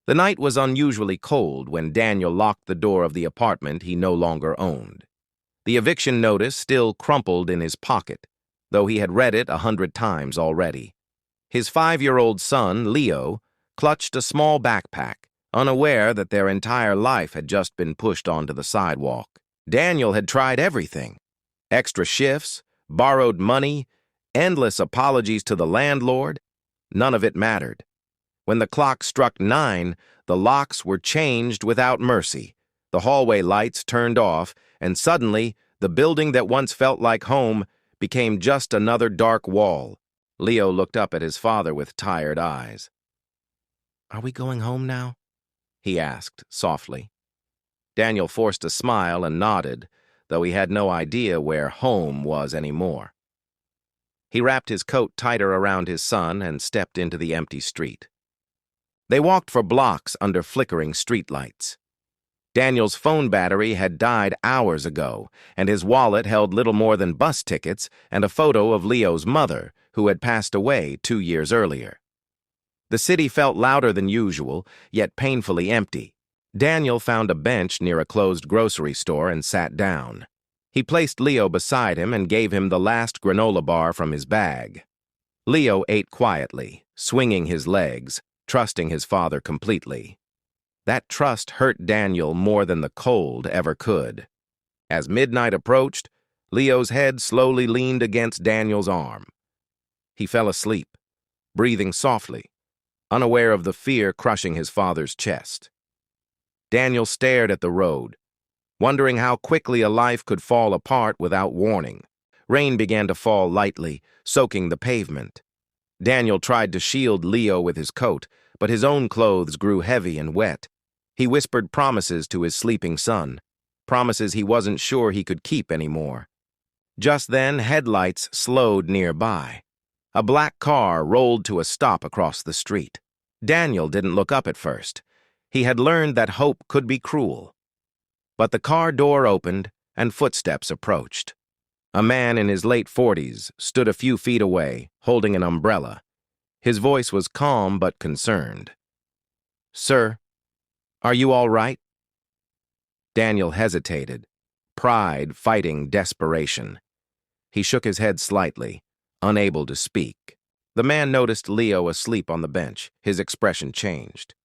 The night was unusually cold when Daniel locked the door of the apartment he no longer owned. The eviction notice still crumpled in his pocket, though he had read it 100 times already. His 5-year-old son, Leo, clutched a small backpack, unaware that their entire life had just been pushed onto the sidewalk. Daniel had tried everything. Extra shifts, borrowed money, endless apologies to the landlord. None of it mattered. When the clock struck 9, the locks were changed without mercy. The hallway lights turned off, and suddenly, the building that once felt like home became just another dark wall. Leo looked up at his father with tired eyes. "Are we going home now?" he asked softly. Daniel forced a smile and nodded, though he had no idea where home was anymore. He wrapped his coat tighter around his son and stepped into the empty street. They walked for blocks under flickering streetlights. Daniel's phone battery had died hours ago, and his wallet held little more than bus tickets and a photo of Leo's mother, who had passed away 2 years earlier. The city felt louder than usual, yet painfully empty. Daniel found a bench near a closed grocery store and sat down. He placed Leo beside him and gave him the last granola bar from his bag. Leo ate quietly, swinging his legs, trusting his father completely. That trust hurt Daniel more than the cold ever could. As midnight approached, Leo's head slowly leaned against Daniel's arm. He fell asleep, breathing softly, unaware of the fear crushing his father's chest. Daniel stared at the road, wondering how quickly a life could fall apart without warning. Rain began to fall lightly, soaking the pavement. Daniel tried to shield Leo with his coat, but his own clothes grew heavy and wet. He whispered promises to his sleeping son, promises he wasn't sure he could keep anymore. Just then, headlights slowed nearby. A black car rolled to a stop across the street. Daniel didn't look up at first. He had learned that hope could be cruel. But the car door opened and footsteps approached. A man in his late 40s stood a few feet away, holding an umbrella. His voice was calm but concerned. "Sir, are you all right?" Daniel hesitated, pride fighting desperation. He shook his head slightly, unable to speak. The man noticed Leo asleep on the bench. His expression changed.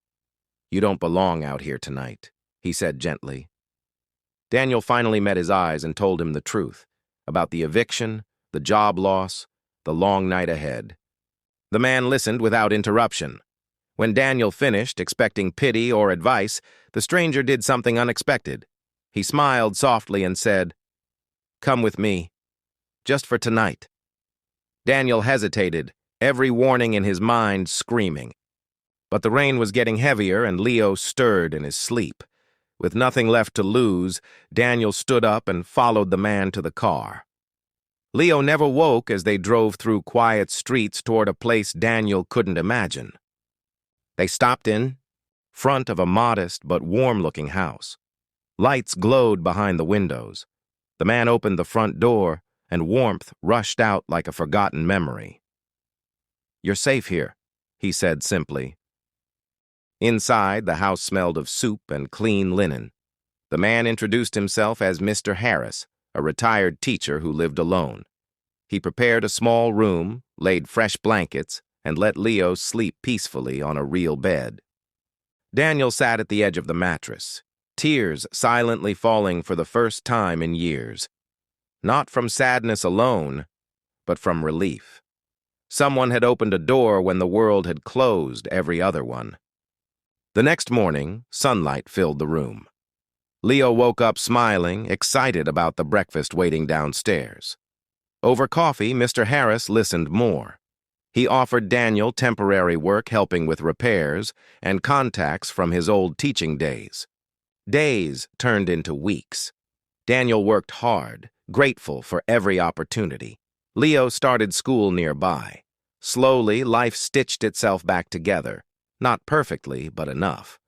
"You don't belong out here tonight," he said gently. Daniel finally met his eyes and told him the truth about the eviction, the job loss, the long night ahead. The man listened without interruption. When Daniel finished, expecting pity or advice, the stranger did something unexpected. He smiled softly and said, "Come with me, just for tonight." Daniel hesitated, every warning in his mind screaming. But the rain was getting heavier and Leo stirred in his sleep. With nothing left to lose, Daniel stood up and followed the man to the car. Leo never woke as they drove through quiet streets toward a place Daniel couldn't imagine. They stopped in front of a modest but warm-looking house. Lights glowed behind the windows. The man opened the front door, and warmth rushed out like a forgotten memory. "You're safe here," he said simply. Inside, the house smelled of soup and clean linen. The man introduced himself as Mr. Harris, a retired teacher who lived alone. He prepared a small room, laid fresh blankets, and let Leo sleep peacefully on a real bed. Daniel sat at the edge of the mattress, tears silently falling for the first time in years. Not from sadness alone, but from relief. Someone had opened a door when the world had closed every other one. The next morning, sunlight filled the room. Leo woke up smiling, excited about the breakfast waiting downstairs. Over coffee, Mr. Harris listened more. He offered Daniel temporary work helping with repairs and contacts from his old teaching days. Days turned into weeks. Daniel worked hard, grateful for every opportunity. Leo started school nearby. Slowly, life stitched itself back together. Not perfectly, but enough.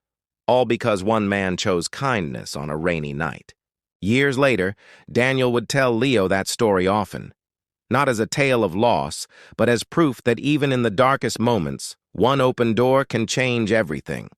All because one man chose kindness on a rainy night. Years later, Daniel would tell Leo that story often. Not as a tale of loss, but as proof that even in the darkest moments, one open door can change everything.